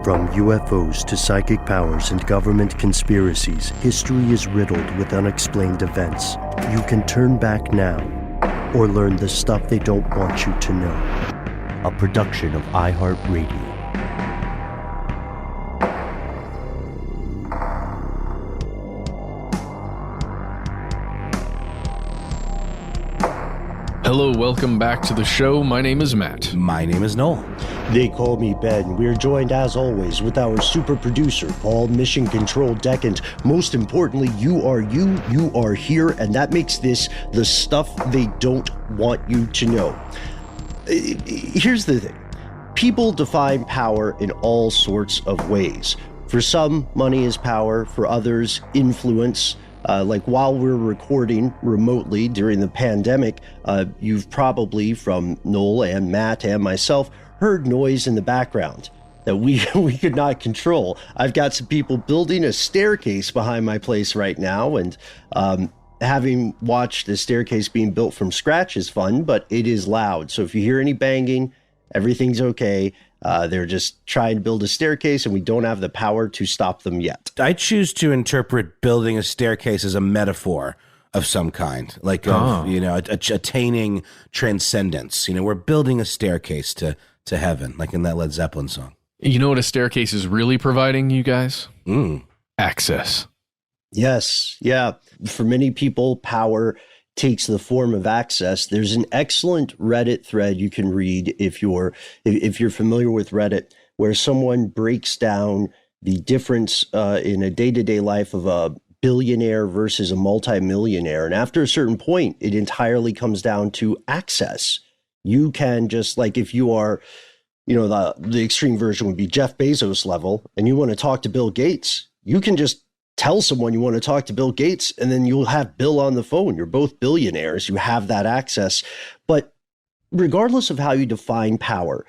From UFOs to psychic powers and government conspiracies, history is riddled with unexplained events. You can turn back now or learn the stuff they don't want you to know. A production of iHeartRadio. Hello, welcome back to the show. My name is Matt. My name is Noel. They call me Ben. We're joined, as always, with our super producer, Paul Mission Control Deck, and most importantly, you are here, and that makes this the stuff they don't want you to know. Here's the thing. People define power in all sorts of ways. For some, money is power. For others, influence. Like while we're recording remotely during the pandemic, you've probably, from Noel and Matt and myself, heard noise in the background that we could not control. I've got some people building a staircase behind my place right now, and having watched the staircase being built from scratch is fun, but it is loud. So if you hear any banging, everything's okay. They're just trying to build a staircase, and we don't have the power to stop them yet. I choose to interpret building a staircase as a metaphor of some kind, like attaining transcendence. We're building a staircase to heaven, like in that Led Zeppelin song. You know what a staircase is really providing you guys? Access. Yes, yeah. For many people, power takes the form of access. There's an excellent Reddit thread you can read if you're familiar with Reddit, where someone breaks down the difference in a day-to-day life of a billionaire versus a multimillionaire. And after a certain point, it entirely comes down to access. You can just, like, if you are, the extreme version would be Jeff Bezos level, and you want to talk to Bill Gates, you can just tell someone you want to talk to Bill Gates, and then you'll have Bill on the phone. You're both billionaires. You have that access. But regardless of how you define power,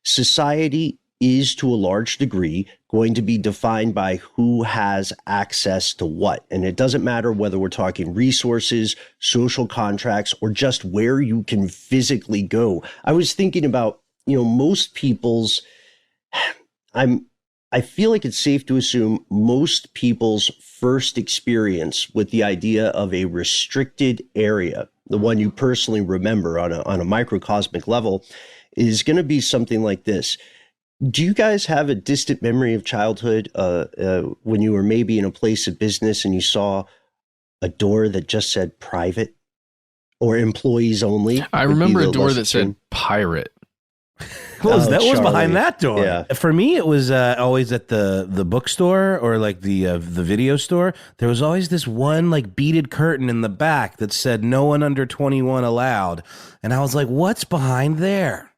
society is to a large degree going to be defined by who has access to what. And it doesn't matter whether we're talking resources, social contracts, or just where you can physically go. I was thinking about, most people's, I feel like it's safe to assume most people's first experience with the idea of a restricted area, the one you personally remember on a microcosmic level, is going to be something like this. Do you guys have a distant memory of childhood when you were maybe in a place of business and you saw a door that just said private or employees only? I remember a door that said pirate. What was behind that door? Yeah. For me, it was always at the bookstore or like the video store. There was always this one like beaded curtain in the back that said no one under 21 allowed. And I was like, what's behind there?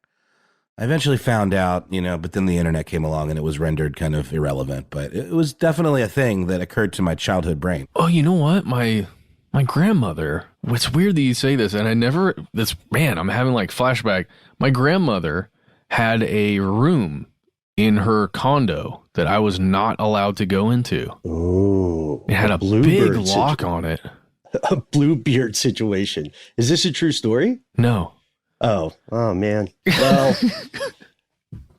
I eventually found out, but then the internet came along and it was rendered kind of irrelevant. But it was definitely a thing that occurred to my childhood brain. Oh, you know what? My grandmother, it's weird that you say this, and I'm having like flashback. My grandmother had a room in her condo that I was not allowed to go into. Oh, it had a big lock on it. A Bluebeard situation. Is this a true story? No. Oh man. Well,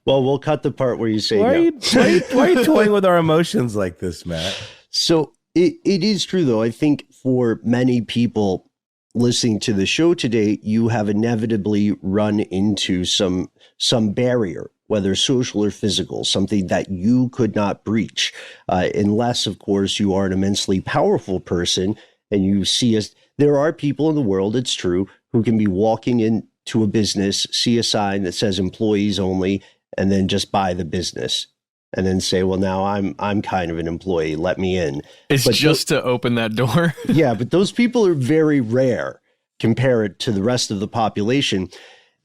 we'll cut the part where you say why no. Why are you toying with our emotions like this, Matt? So it is true, though. I think for many people listening to the show today, you have inevitably run into some barrier, whether social or physical, something that you could not breach, unless, of course, you are an immensely powerful person and you see us. There are people in the world, it's true, who can be walking into a business, see a sign that says employees only, and then just buy the business and then say, well, now I'm kind of an employee, let me in. It's just to open that door. Yeah, but those people are very rare compared to the rest of the population.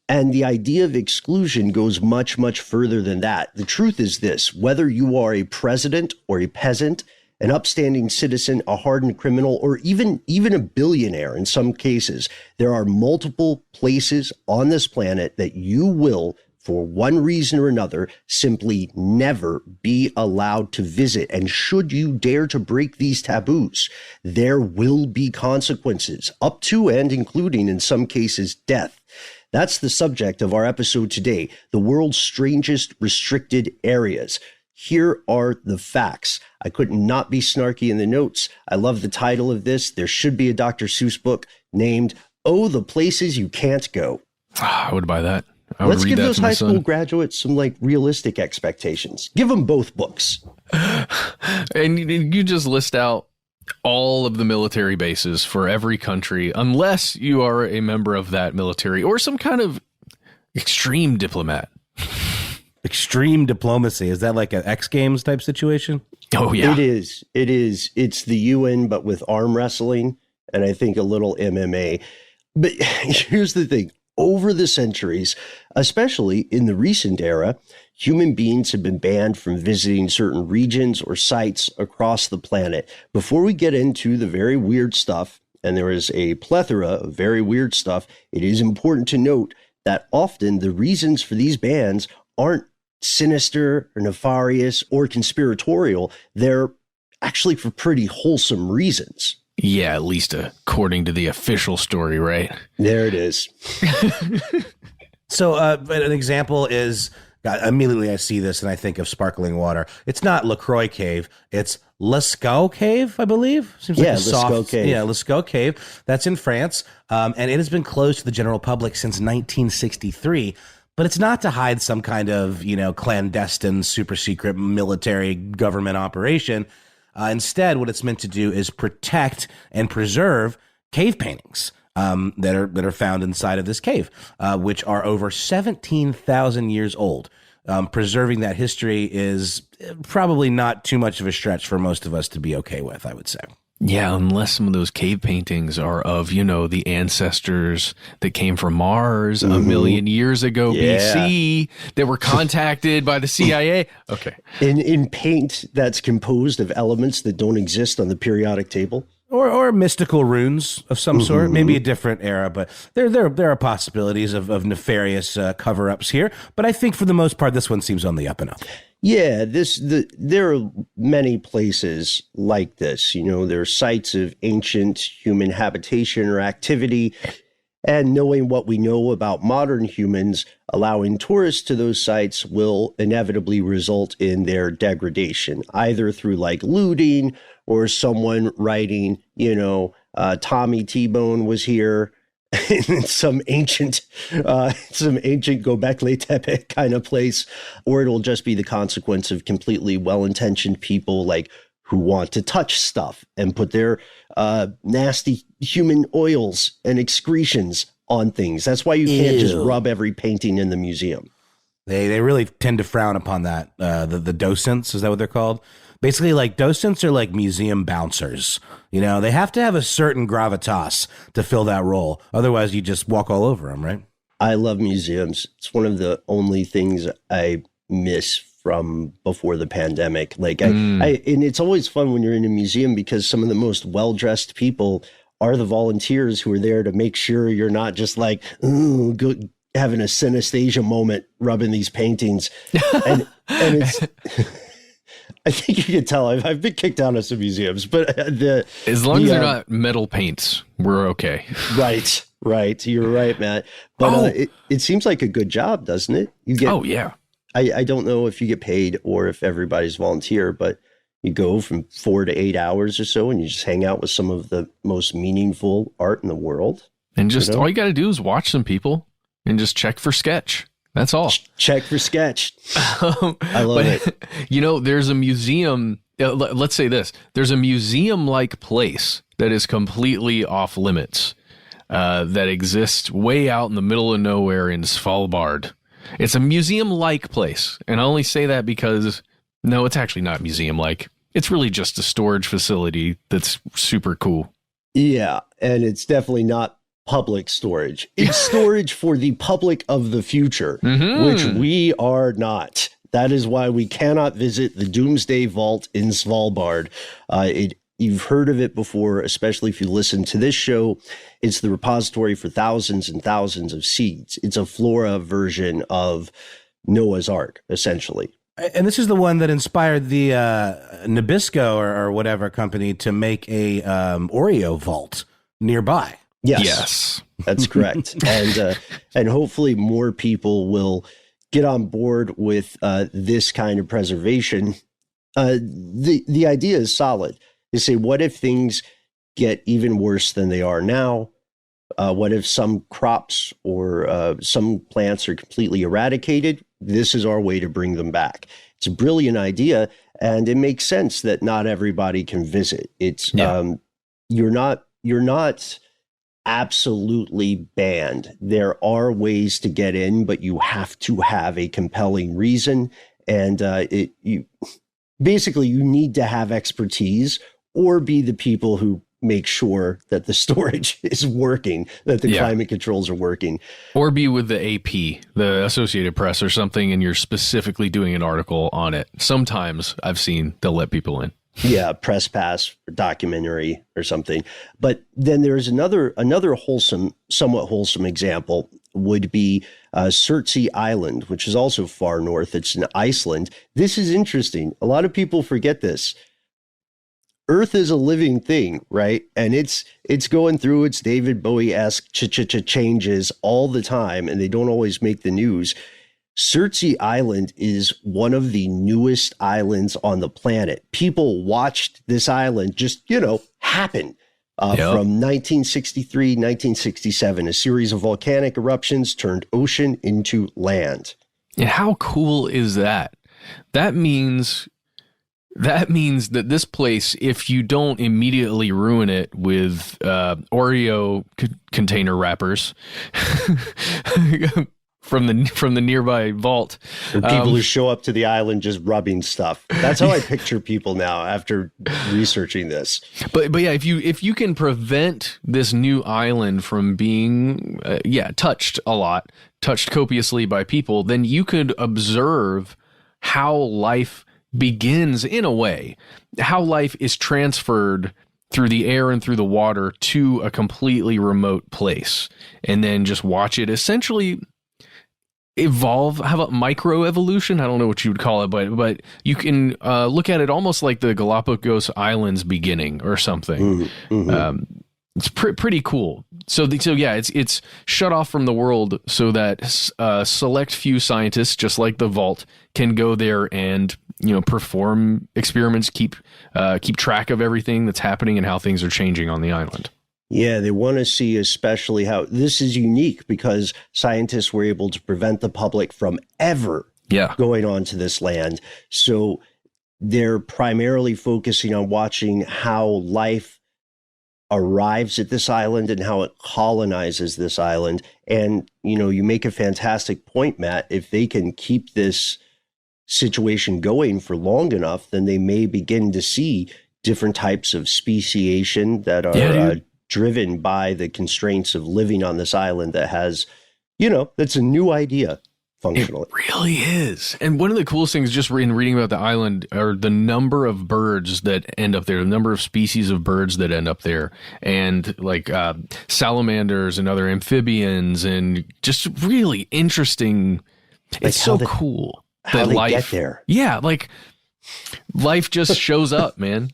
And the idea of exclusion goes much, much further than that. The truth is this: whether you are a president or a peasant, an upstanding citizen, a hardened criminal, or even a billionaire in some cases, there are multiple places on this planet that you will, for one reason or another, simply never be allowed to visit. And should you dare to break these taboos, there will be consequences, up to and including, in some cases, death. That's the subject of our episode today, the world's strangest restricted areas. Here are the facts. I couldn't not be snarky in the notes. I love the title of this. There should be a Dr. Seuss book named Oh, the Places You Can't Go. I would buy that. I would Let's read give that those to my high son. school graduates some like realistic expectations. Give them both books. And you just list out all of the military bases for every country, unless you are a member of that military or some kind of extreme diplomat. Extreme diplomacy. Is that like an X Games type situation? Oh, yeah. It is. It's the UN, but with arm wrestling and I think a little MMA. But here's the thing. Over the centuries, especially in the recent era, human beings have been banned from visiting certain regions or sites across the planet. Before we get into the very weird stuff, and there is a plethora of very weird stuff, it is important to note that often the reasons for these bans aren't sinister or nefarious or conspiratorial. They're actually for pretty wholesome reasons. Yeah, at least according to the official story, right? There it is. So an example is, immediately I see this and I think of sparkling water. It's not LaCroix Cave. It's Lascaux Cave, I believe. Seems like a Lascaux Cave. Yeah, Lascaux Cave. That's in France. And it has been closed to the general public since 1963. But it's not to hide some kind of, clandestine, super secret military government operation. Instead, what it's meant to do is protect and preserve cave paintings that are found inside of this cave, which are over 17,000 years old. Preserving that history is probably not too much of a stretch for most of us to be okay with, I would say. Yeah, unless some of those cave paintings are of, the ancestors that came from Mars a million years ago BC that were contacted by the CIA. Okay. In paint that's composed of elements that don't exist on the periodic table. Or mystical runes of some sort, maybe a different era, but there are possibilities of nefarious cover-ups here. But I think for the most part, this one seems on the up and up. Yeah, there are many places like this. There are sites of ancient human habitation or activity, and knowing what we know about modern humans, allowing tourists to those sites will inevitably result in their degradation, either through like looting or someone writing, Tommy T-Bone was here. In some ancient Göbekli Tepe kind of place, or it'll just be the consequence of completely well-intentioned people like who want to touch stuff and put their nasty human oils and excretions on things. That's why you can't just rub every painting in the museum. They really tend to frown upon that. The docents, is that what they're called? Basically, like, docents are like museum bouncers. They have to have a certain gravitas to fill that role. Otherwise, you just walk all over them, right? I love museums. It's one of the only things I miss from before the pandemic. Like, and it's always fun when you're in a museum because some of the most well-dressed people are the volunteers who are there to make sure you're not just like, having a synesthesia moment rubbing these paintings. And it's... I think you can tell I've been kicked out of some museums, but as long as they're not metal paints, we're okay. Right. You're right, Matt. But it seems like a good job, doesn't it? You get. Oh yeah. I don't know if you get paid or if everybody's volunteer, but you go from 4 to 8 hours or so, and you just hang out with some of the most meaningful art in the world. And just all you got to do is watch some people and just check for sketch. That's all. Check for sketch. I love it. There's a museum. Let's say this. There's a museum-like place that is completely off limits that exists way out in the middle of nowhere in Svalbard. It's a museum-like place. And I only say that because, no, it's actually not museum-like. It's really just a storage facility that's super cool. Yeah, and it's definitely not public storage. It's storage for the public of the future, which we are not. That is why we cannot visit the Doomsday Vault in Svalbard. You've heard of it before, especially if you listen to this show. It's the repository for thousands and thousands of seeds. It's a flora version of Noah's Ark, essentially. And this is the one that inspired the Nabisco or whatever company to make a Oreo vault nearby. Yes, that's correct. And hopefully more people will get on board with this kind of preservation, the idea is solid. They say, what if things get even worse than they are now? What if some crops or some plants are completely eradicated? This is our way to bring them back. It's a brilliant idea, and it makes sense that not everybody can visit. It's you're not absolutely banned. There are ways to get in, but you have to have a compelling reason, and you need to have expertise or be the people who make sure that the storage is working, that the climate controls are working. Or be with the AP, the Associated Press or something, and you're specifically doing an article on it. Sometimes I've seen they'll let people in. Yeah, press pass or documentary or something. But then there's another somewhat wholesome example would be Surtsey Island, which is also far north. It's in Iceland. This is interesting. A lot of people forget this. Earth is a living thing, right? And it's going through its David Bowie-esque changes all the time, and they don't always make the news. Surtsey Island is one of the newest islands on the planet. People watched this island just, happen from 1963, 1967. A series of volcanic eruptions turned ocean into land. And how cool is that? That means that this place, if you don't immediately ruin it with Oreo container wrappers from the nearby vault, and people who show up to the island just rubbing stuff. That's how I picture people now after researching this. But yeah, if you can prevent this new island from being touched copiously by people, then you could observe how life begins, in a way, how life is transferred through the air and through the water to a completely remote place, and then just watch it essentially evolve. How about microevolution? I don't know what you would call it, but you can look at it almost like the Galapagos Islands beginning or something. Mm-hmm. It's pretty cool. So it's shut off from the world so that select few scientists, just like the vault, can go there and perform experiments, keep track of everything that's happening and how things are changing on the island. Yeah, they want to see especially how this is unique because scientists were able to prevent the public from ever going onto this land. So they're primarily focusing on watching how life arrives at this island and how it colonizes this island. And, you make a fantastic point, Matt. If they can keep this situation going for long enough, then they may begin to see different types of speciation that are driven by the constraints of living on this island that has, that's a new idea functionally. It really is. And one of the coolest things just in reading about the island are the number of birds that end up there, the number of species of birds that end up there, and like salamanders and other amphibians, and just really interesting. It's so cool. How they get there. Yeah, like life just shows up, man.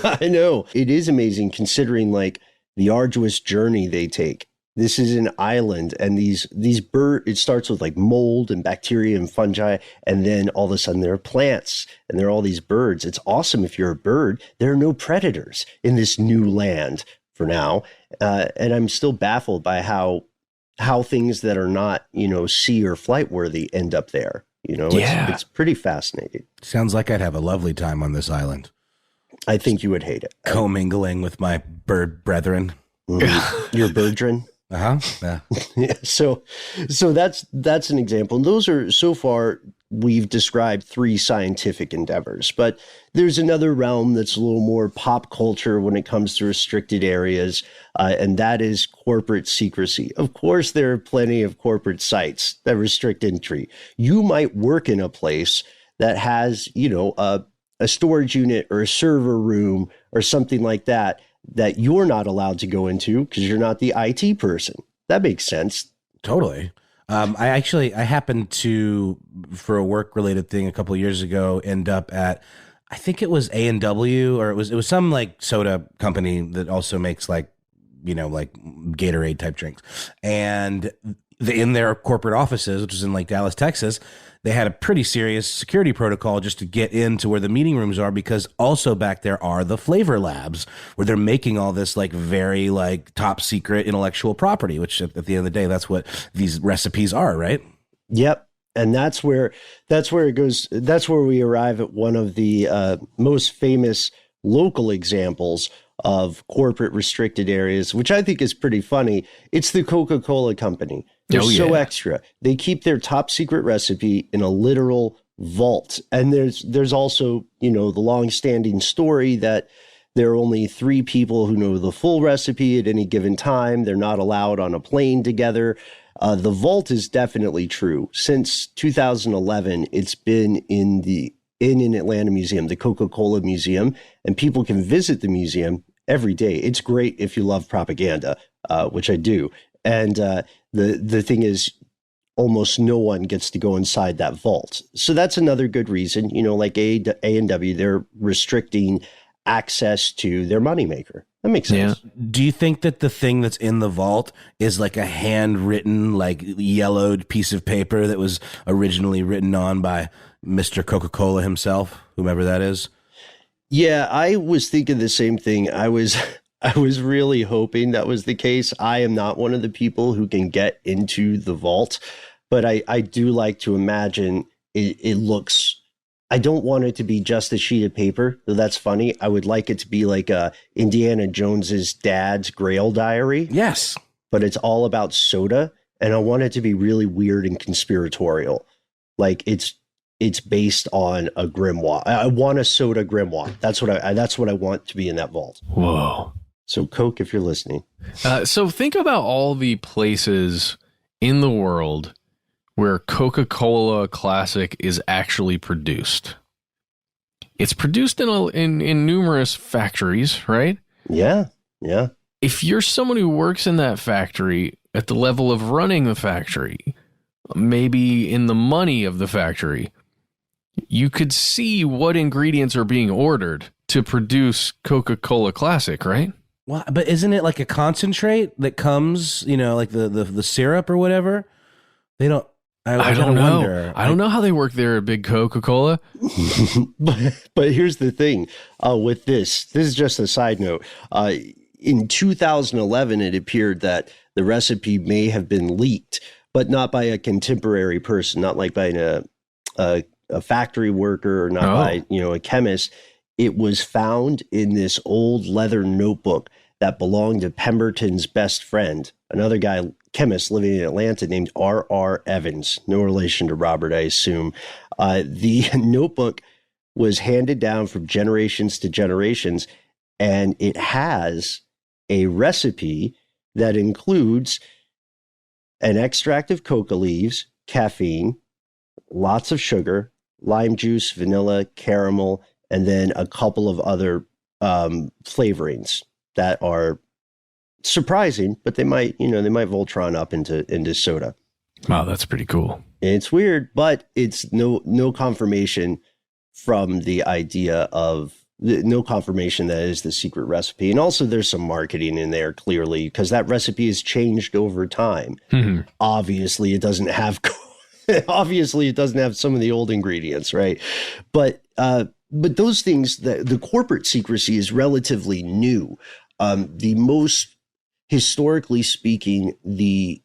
I know. It is amazing considering like the arduous journey they take. This is an island, and these birds, it starts with like mold and bacteria and fungi, and then all of a sudden there are plants and there are all these birds. It's awesome if you're a bird. There are no predators in this new land for now. And I'm still baffled by how things that are not, sea or flight worthy end up there. It's pretty fascinating. Sounds like I'd have a lovely time on this island. I think you would hate it. Commingling with my bird brethren. Mm-hmm. Your birdren. Yeah. Yeah. So that's an example. And those are, so far, we've described 3 scientific endeavors, but there's another realm that's a little more pop culture when it comes to restricted areas, and that is corporate secrecy. Of course, there are plenty of corporate sites that restrict entry. You might work in a place that has, a storage unit or a server room or something like that you're not allowed to go into because you're not the IT person. That makes sense. Totally. I happened to, for a work related thing a couple of years ago, end up at, I think it was A&W, or it was some like soda company that also makes like Gatorade type drinks. And in their corporate offices, which is in like Dallas, Texas, they had a pretty serious security protocol just to get into where the meeting rooms are, because also back there are the flavor labs where they're making all this like very like top secret intellectual property, which at the end of the day, that's what these recipes are, right? Yep. And that's where it goes. That's where we arrive at one of the most famous local examples of corporate restricted areas, which I think is pretty funny. It's the Coca-Cola company. They're so extra. They keep their top secret recipe in a literal vault. And there's also, the long-standing story that there are only 3 people who know the full recipe at any given time. They're not allowed on a plane together. The vault is definitely true. Since 2011, it's been in an Atlanta museum, the Coca-Cola Museum, and people can visit the museum every day. It's great if you love propaganda, which I do. And the thing is, almost no one gets to go inside that vault. So that's another good reason, like A&W, they're restricting access to their moneymaker. That makes sense. Yeah. Do you think that the thing that's in the vault is like a handwritten, like yellowed piece of paper that was originally written on by Mr. Coca-Cola himself, whomever that is? Yeah, I was thinking the same thing. I was really hoping that was the case. I am not one of the people who can get into the vault, but I do like to imagine it looks. I don't want it to be just a sheet of paper, though that's funny. I would like it to be like Indiana Jones's dad's Grail diary. Yes. But it's all about soda, and I want it to be really weird and conspiratorial. Like it's based on a grimoire. I want a soda grimoire. That's what I want to be in that vault. Whoa. So Coke, if you're listening. So think about all the places in the world where Coca-Cola Classic is actually produced. It's produced in numerous factories, right? Yeah, yeah. If you're someone who works in that factory at the level of running the factory, maybe in the money of the factory, you could see what ingredients are being ordered to produce Coca-Cola Classic, right? Well, but isn't it like a concentrate that comes, like the syrup or whatever? They don't. I don't know. Wonder. I don't know how they work there at Big Coca-Cola. but here's the thing with this. This is just a side note. In 2011, it appeared that the recipe may have been leaked, but not by a contemporary person, not like by a factory worker or not by a chemist. It was found in this old leather notebook that belonged to Pemberton's best friend, another guy, chemist living in Atlanta named R.R. Evans. No relation to Robert, I assume. The notebook was handed down from generations to generations, and it has a recipe that includes an extract of coca leaves, caffeine, lots of sugar, lime juice, vanilla, caramel, and then a couple of other flavorings that are surprising, but they might Voltron up into soda. Wow, that's pretty cool. It's weird, but it's no confirmation from the idea of no confirmation that is the secret recipe. And also there's some marketing in there clearly, because that recipe has changed over time. Mm-hmm. Obviously it doesn't have some of the old ingredients, right? But those things, the corporate secrecy is relatively new. The most, historically speaking, the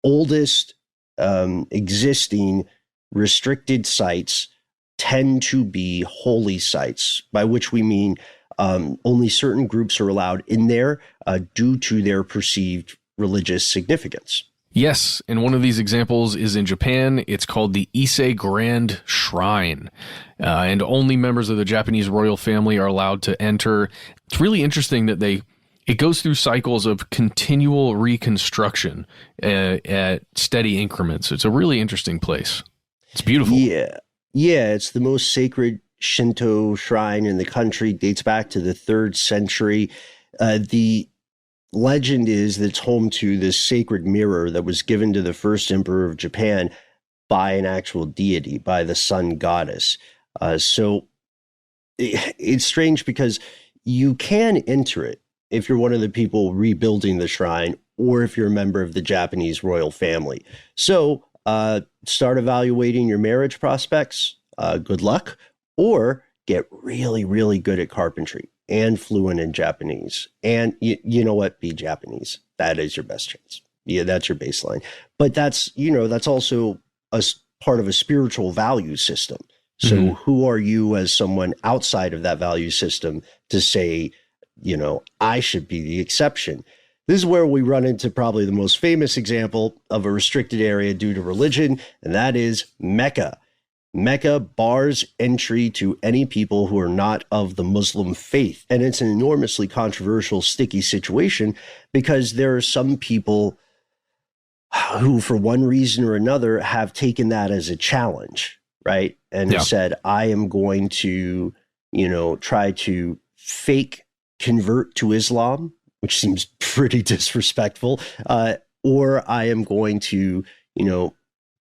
oldest existing restricted sites tend to be holy sites, by which we mean only certain groups are allowed in there due to their perceived religious significance. Yes, and one of these examples is in Japan. It's called the Ise Grand Shrine, and only members of the Japanese royal family are allowed to enter. It's really interesting that it goes through cycles of continual reconstruction at steady increments. It's a really interesting place. It's beautiful. Yeah, it's the most sacred Shinto shrine in the country. Dates back to the 3rd century. The legend is that it's home to this sacred mirror that was given to the first emperor of Japan by an actual deity, by the sun goddess. So it's strange because you can enter it if you're one of the people rebuilding the shrine, or if you're a member of the Japanese royal family. So start evaluating your marriage prospects. Good luck. Or get really, really good at carpentry and fluent in Japanese. And you know what? Be Japanese. That is your best chance. Yeah, that's your baseline. But that's also a part of a spiritual value system. So who are you as someone outside of that value system to say, I should be the exception? This is where we run into probably the most famous example of a restricted area due to religion, and that is Mecca. Mecca bars entry to any people who are not of the Muslim faith. And it's an enormously controversial, sticky situation because there are some people who, for one reason or another, have taken that as a challenge, right? And said, I am going to, try to fake convert to Islam, which seems pretty disrespectful, or I am going to,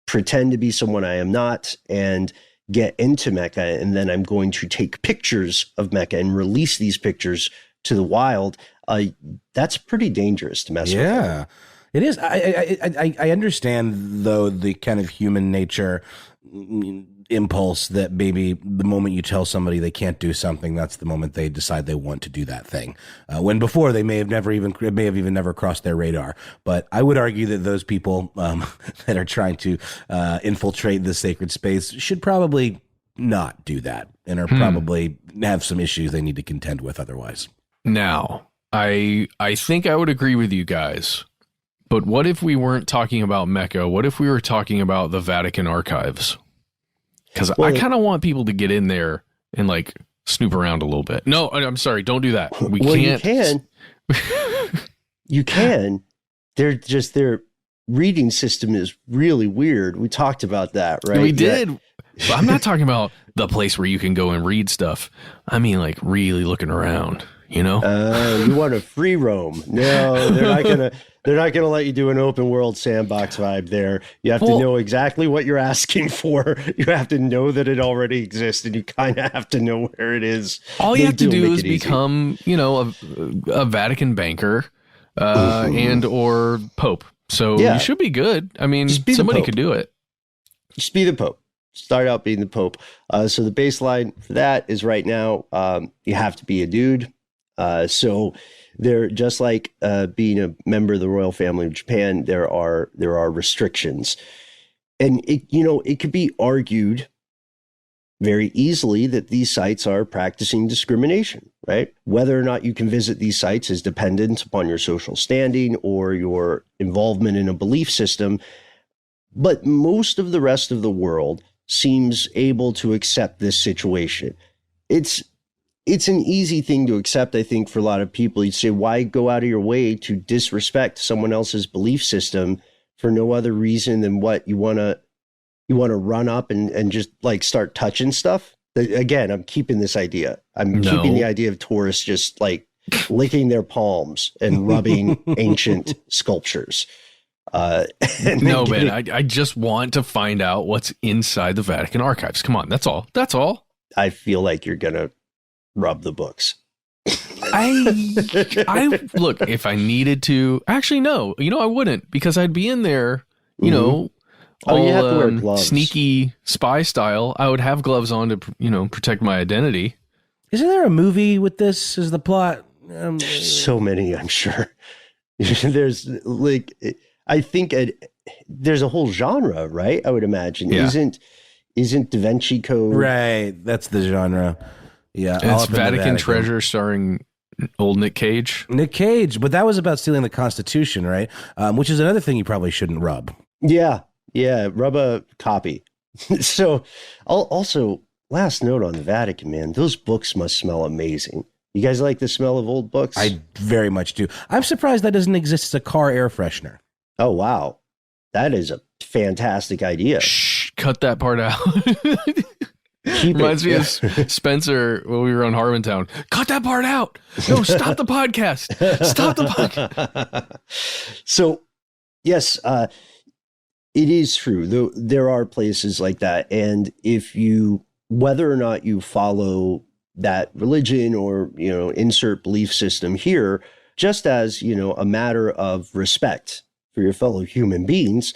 pretend to be someone I am not and get into Mecca, and then I'm going to take pictures of Mecca and release these pictures to the wild. That's pretty dangerous to mess with. Yeah, it is. I understand, though, the kind of human nature impulse that maybe the moment you tell somebody they can't do something, that's the moment they decide they want to do that thing. When before they may have even never crossed their radar. But I would argue that those people that are trying to infiltrate the sacred space should probably not do that and are probably have some issues they need to contend with otherwise. Now, I think I would agree with you guys. But what if we weren't talking about Mecca? What if we were talking about the Vatican archives? Because I kind of want people to get in there and like snoop around a little bit. No, I'm sorry. Don't do that. We can't. You can. Their reading system is really weird. We talked about that, right? We did. But I'm not talking about the place where you can go and read stuff. I mean, like really looking around, you want a free roam. No, they're not gonna let you do an open world sandbox vibe there. You have to know exactly what you're asking for. You have to know that it already exists, and you kind of have to know where it is. All you have to do is become, a Vatican banker and or Pope. So you should be good. I mean, somebody could do it. Just be the Pope. Start out being the Pope. So the baseline for that is right now, you have to be a dude. So they're just like being a member of the royal family of Japan. There are restrictions, and it could be argued very easily that these sites are practicing discrimination, right? Whether or not you can visit these sites is dependent upon your social standing or your involvement in a belief system. But most of the rest of the world seems able to accept this situation. It's an easy thing to accept, I think, for a lot of people. You'd say, why go out of your way to disrespect someone else's belief system for no other reason than what you want to run up and just like start touching stuff? Again, I'm keeping this idea. Keeping the idea of tourists just like licking their palms and rubbing ancient sculptures. No, man, I just want to find out what's inside the Vatican archives. Come on, that's all. That's all. I feel like you're going to rub the books. I look, if I needed to, actually, no, I wouldn't, because I'd be in there, you have to wear gloves. Sneaky spy style. I would have gloves on to, protect my identity. Isn't there a movie with this as the plot? So many, I'm sure. There's like, I think there's a whole genre, right? I would imagine. Yeah. Isn't Da Vinci Code? Right. That's the genre. Yeah. It's Vatican Treasure starring old Nick Cage. Nick Cage. But that was about stealing the Constitution, right? Which is another thing you probably shouldn't rub. Yeah. Yeah. Rub a copy. So also, last note on the Vatican, man, those books must smell amazing. You guys like the smell of old books? I very much do. I'm surprised that doesn't exist as a car air freshener. Oh, wow. That is a fantastic idea. Shh, cut that part out. Reminds me of Spencer when we were on Harmontown. Cut that part out. No, stop the podcast. Stop the podcast. So, yes, it is true. There are places like that. And whether or not you follow that religion or, insert belief system here, just as, a matter of respect for your fellow human beings,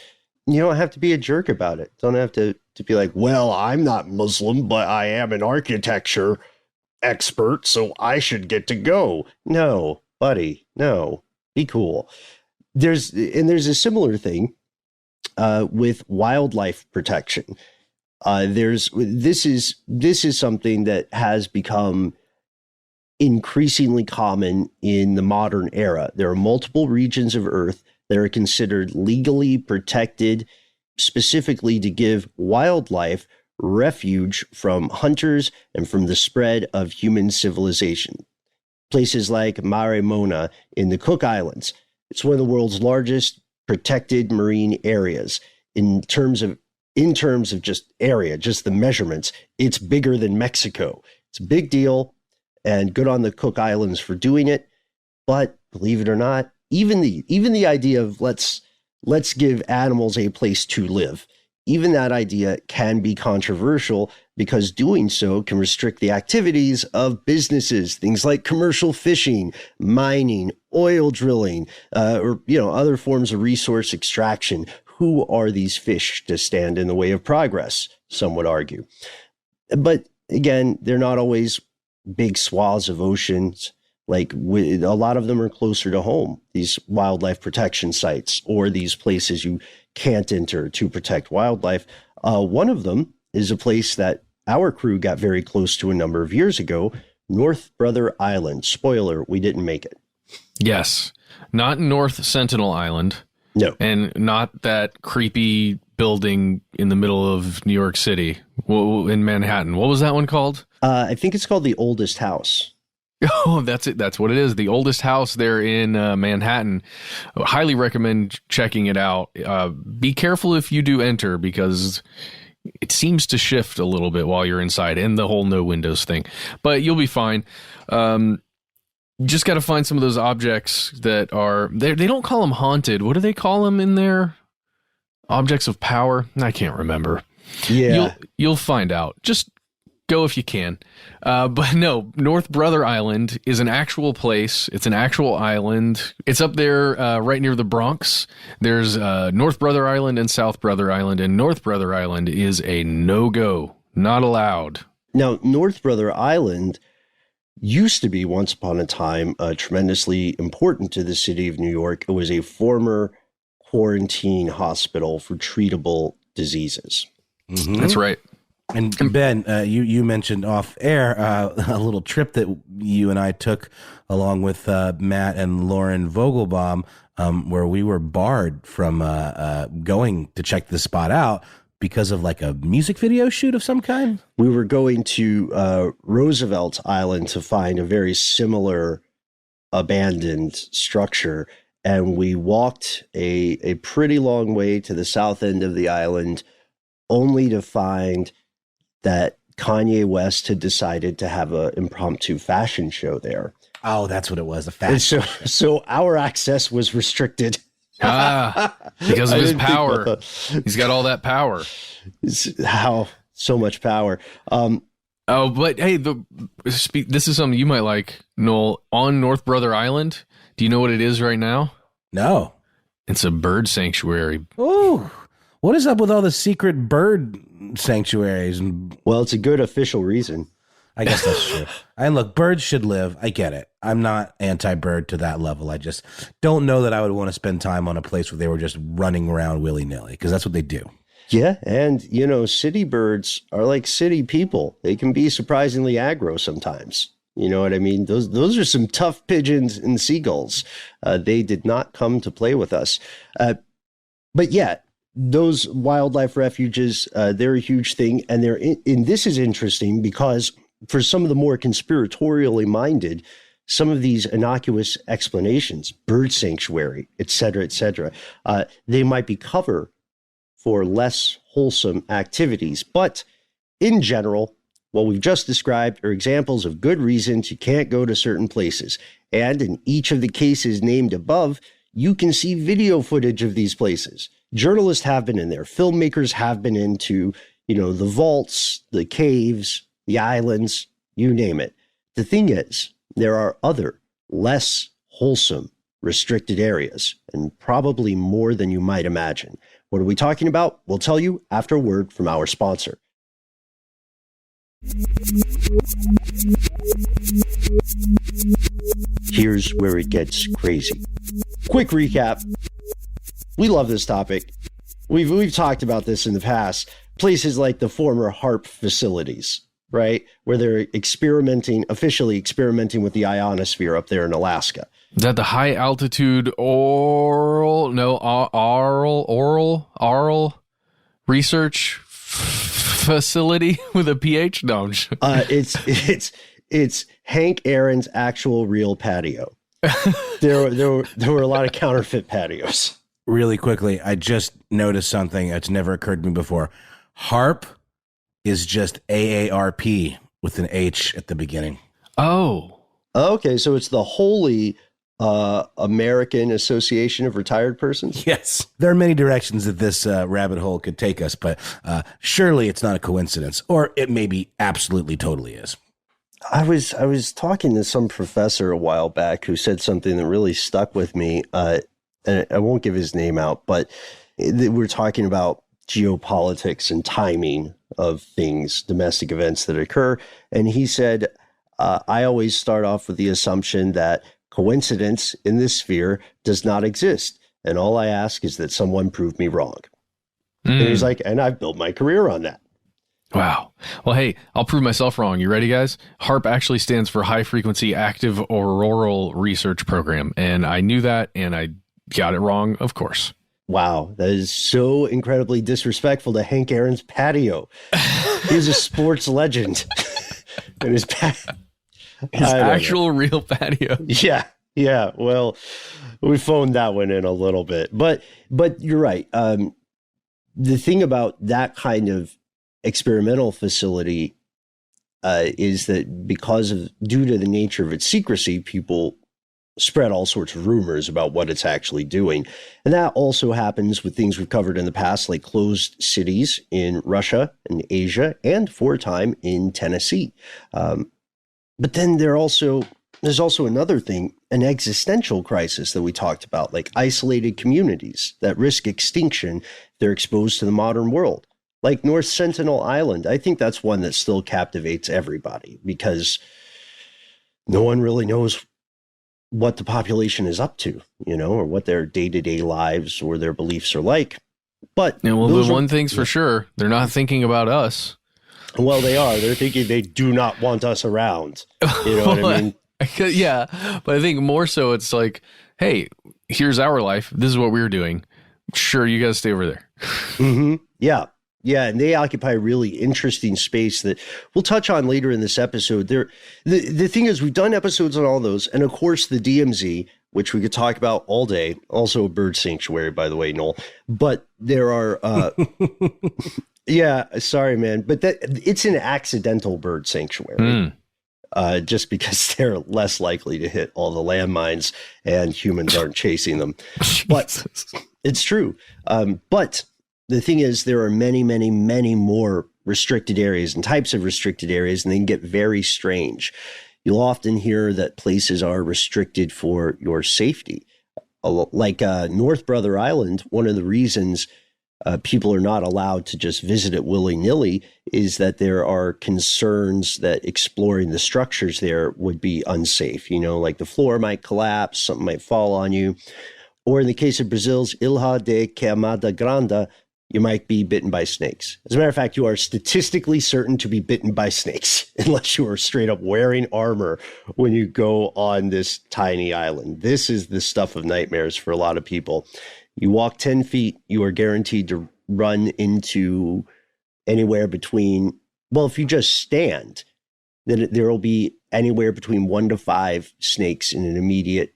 you don't have to be a jerk about it. Don't have to be like, well, I'm not Muslim, but I am an architecture expert, so I should get to go. No, buddy, no, be cool. There's a similar thing with wildlife protection. This is something that has become increasingly common in the modern era. There are multiple regions of Earth that are considered legally protected, specifically to give wildlife refuge from hunters and from the spread of human civilization. Places like Mare Mona in the Cook Islands. It's one of the world's largest protected marine areas in terms of just area, just the measurements. It's bigger than Mexico. It's a big deal, and good on the Cook Islands for doing it. But believe it or not, even the idea of let's give animals a place to live, even that idea can be controversial, because doing so can restrict the activities of businesses, things like commercial fishing, mining, oil drilling, or other forms of resource extraction. Who are these fish to stand in the way of progress? Some would argue. But again, they're not always big swaths of oceans. Like a lot of them are closer to home, these wildlife protection sites, or these places you can't enter to protect wildlife. One of them is a place that our crew got very close to a number of years ago, North Brother Island. Spoiler, we didn't make it. Yes. Not North Sentinel Island. No. And not that creepy building in the middle of New York City, in Manhattan. What was that one called? I think it's called the Oldest House. Oh, that's it. That's what it is. The Oldest House there in Manhattan. I highly recommend checking it out. Be careful if you do enter, because it seems to shift a little bit while you're inside, and the whole no windows thing. But you'll be fine. Just got to find some of those objects that are they don't call them haunted. What do they call them in there? Objects of power? I can't remember. Yeah. You'll find out. Just go if you can. But no, North Brother Island is an actual place. It's an actual island. It's up there right near the Bronx. There's North Brother Island and South Brother Island, and North Brother Island is a no-go. Not allowed. Now, North Brother Island used to be, once upon a time, tremendously important to the city of New York. It was a former quarantine hospital for treatable diseases. Mm-hmm. That's right. And Ben, you mentioned off air a little trip that you and I took along with Matt and Lauren Vogelbaum, where we were barred from going to check the spot out because of like a music video shoot of some kind. We were going to Roosevelt Island to find a very similar abandoned structure, and we walked a pretty long way to the south end of the island, only to find that Kanye West had decided to have an impromptu fashion show there. Oh, that's what it was, a fashion show. So our access was restricted. Because of his power. He's got all that power. How so much power. But hey, this is something you might like, Noel. On North Brother Island, do you know what it is right now? No. It's a bird sanctuary. Oh, what is up with all the secret bird sanctuaries? Well, it's a good official reason. I guess that's true. And look, birds should live. I get it. I'm not anti-bird to that level. I just don't know that I would want to spend time on a place where they were just running around willy-nilly, because that's what they do. Yeah, and, city birds are like city people. They can be surprisingly aggro sometimes. You know what I mean? Those are some tough pigeons and seagulls. They did not come to play with us. But yeah, those wildlife refuges, they're a huge thing. And and this is interesting because for some of the more conspiratorially minded, some of these innocuous explanations, bird sanctuary, et cetera, they might be cover for less wholesome activities. But in general, what we've just described are examples of good reasons you can't go to certain places. And in each of the cases named above, you can see video footage of these places. Journalists have been in there. Filmmakers have been into, the vaults, the caves, the islands, you name it. The thing is, there are other less wholesome, restricted areas, and probably more than you might imagine. What are we talking about? We'll tell you after a word from our sponsor. Here's where it gets crazy. Quick recap. We love this topic. We've talked about this in the past. Places like the former HAARP facilities, right? Where they're officially experimenting with the ionosphere up there in Alaska. Is that the high altitude oral research facility with a PH? No, it's Hank Aaron's actual real patio. There were a lot of counterfeit patios. Really quickly, I just noticed something that's never occurred to me before. HAARP is just AARP with an H at the beginning. Oh. Okay, so it's the Holy American Association of Retired Persons? Yes. There are many directions that this rabbit hole could take us, but surely it's not a coincidence, or it maybe absolutely totally is. I was talking to some professor a while back who said something that really stuck with me, and I won't give his name out, but we're talking about geopolitics and timing of things, domestic events that occur, and he said, I always start off with the assumption that coincidence in this sphere does not exist. And all I ask is that someone prove me wrong. And he's like, and I've built my career on that. Wow. Well, hey, I'll prove myself wrong. You ready, guys? HAARP actually stands for High Frequency Active Auroral Research Program. And I knew that, and I got it wrong, of course. Wow. That is so incredibly disrespectful to Hank Aaron's patio. He's a sports legend. And his actual real patio. Yeah. Well, we phoned that one in a little bit, but you're right. The thing about that kind of experimental facility is that due to the nature of its secrecy, people spread all sorts of rumors about what it's actually doing. And that also happens with things we've covered in the past, like closed cities in Russia and Asia, and for a time in Tennessee. But then there's also another thing, an existential crisis that we talked about, like isolated communities that risk extinction if they're exposed to the modern world, like North Sentinel Island. I think that's one that still captivates everybody because no one really knows what the population is up to, or what their day-to-day lives or their beliefs are like. But one thing's for sure, they're not thinking about us. Well, they are. They're thinking they do not want us around. You know what I mean? Yeah, but I think more so it's like, hey, here's our life. This is what we're doing. Sure, you guys stay over there. Mm-hmm. Yeah. Yeah, and they occupy a really interesting space that we'll touch on later in this episode. The thing is, we've done episodes on all those, and of course the DMZ, which we could talk about all day, also a bird sanctuary, by the way, Noel. But there are... Yeah, sorry, man, but it's an accidental bird sanctuary, just because they're less likely to hit all the landmines and humans aren't chasing them. But it's true. But the thing is, there are many, many, many more restricted areas and types of restricted areas, and they can get very strange. You'll often hear that places are restricted for your safety. Like North Brother Island, one of the reasons people are not allowed to just visit it willy-nilly is that there are concerns that exploring the structures there would be unsafe. Like the floor might collapse, something might fall on you. Or in the case of Brazil's Ilha de Queimada Grande, you might be bitten by snakes. As a matter of fact, you are statistically certain to be bitten by snakes unless you are straight up wearing armor when you go on this tiny island. This is the stuff of nightmares for a lot of people. You walk 10 feet, you are guaranteed to run into anywhere between, well, if you just stand, then there will be anywhere between 1 to 5 snakes in an immediate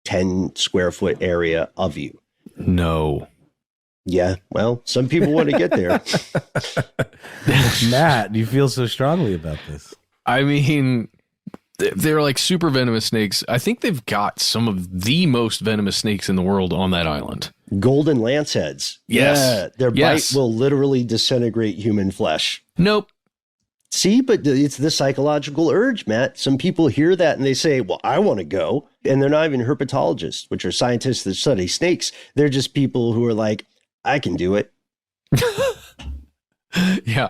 10 square foot area of you. No. Yeah, well, some people want to get there. Matt, you feel so strongly about this. I mean, they're like super venomous snakes. I think they've got some of the most venomous snakes in the world on that island. Golden lanceheads. Yes. Yeah, their bite will literally disintegrate human flesh. Nope. See, but it's the psychological urge, Matt. Some people hear that and they say, well, I want to go. And they're not even herpetologists, which are scientists that study snakes. They're just people who are like, I can do it. Yeah.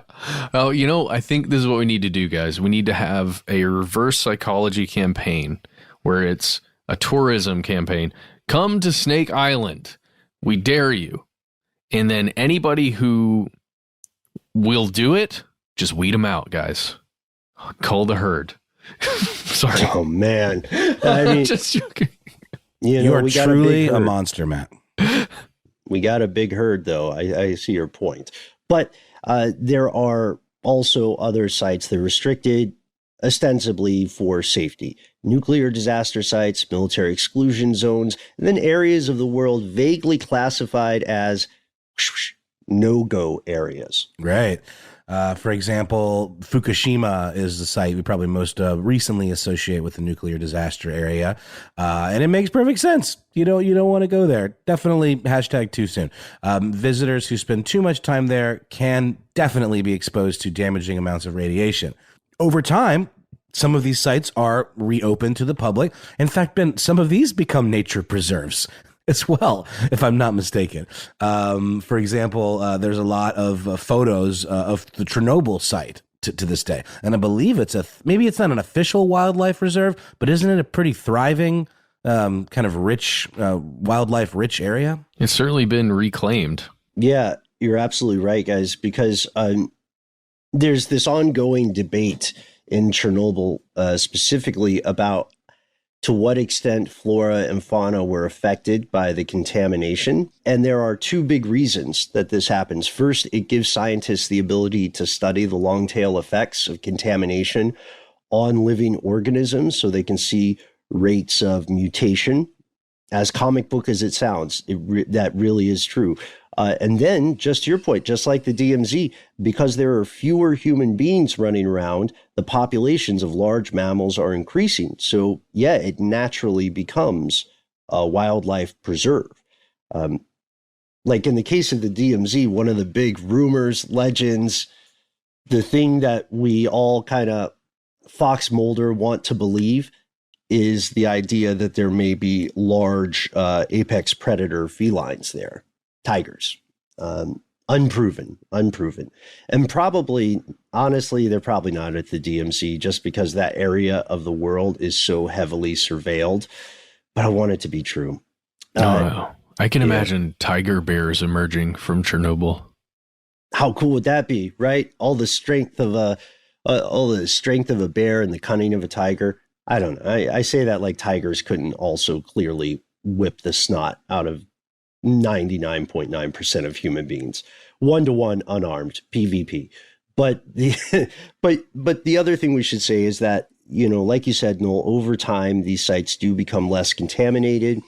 Oh, I think this is what we need to do, guys. We need to have a reverse psychology campaign where it's a tourism campaign. Come to Snake Island. We dare you. And then anybody who will do it, just weed them out, guys. Cull the herd. Sorry. Oh, man. I mean, just joking. You are truly a monster, Matt. We got a big herd, though. I see your point. But there are also other sites that are restricted ostensibly for safety. Nuclear disaster sites, military exclusion zones, and then areas of the world vaguely classified as no-go areas. Right. For example, Fukushima is the site we probably most recently associate with the nuclear disaster area. And it makes perfect sense. You don't want to go there. Definitely hashtag too soon. Visitors who spend too much time there can definitely be exposed to damaging amounts of radiation. Over time, some of these sites are reopened to the public. In fact, Ben, some of these become nature preserves as well, if I'm not mistaken. For example, there's a lot of photos of the Chernobyl site to this day. And I believe maybe it's not an official wildlife reserve, but isn't it a pretty thriving, kind of rich, wildlife rich area? It's certainly been reclaimed. Yeah, you're absolutely right, guys, because there's this ongoing debate in Chernobyl specifically about to what extent flora and fauna were affected by the contamination. And there are two big reasons that this happens. First, it gives scientists the ability to study the long tail effects of contamination on living organisms so they can see rates of mutation. As comic book as it sounds, that really is true. And then, just to your point, just like the DMZ, because there are fewer human beings running around, the populations of large mammals are increasing. So, yeah, it naturally becomes a wildlife preserve. Like in the case of the DMZ, one of the big rumors, legends, the thing that we all kind of Fox Mulder want to believe is the idea that there may be large apex predator felines there. Tigers, unproven. And probably, honestly, they're probably not at the DMZ just because that area of the world is so heavily surveilled. But I want it to be true. I can imagine tiger bears emerging from Chernobyl. How cool would that be, right? All the strength of a bear and the cunning of a tiger. I don't know. I say that like tigers couldn't also clearly whip the snot out of 99.9% of human beings, 1-to-1 unarmed PvP. But the other thing we should say is that, like you said, Noel, over time, these sites do become less contaminated.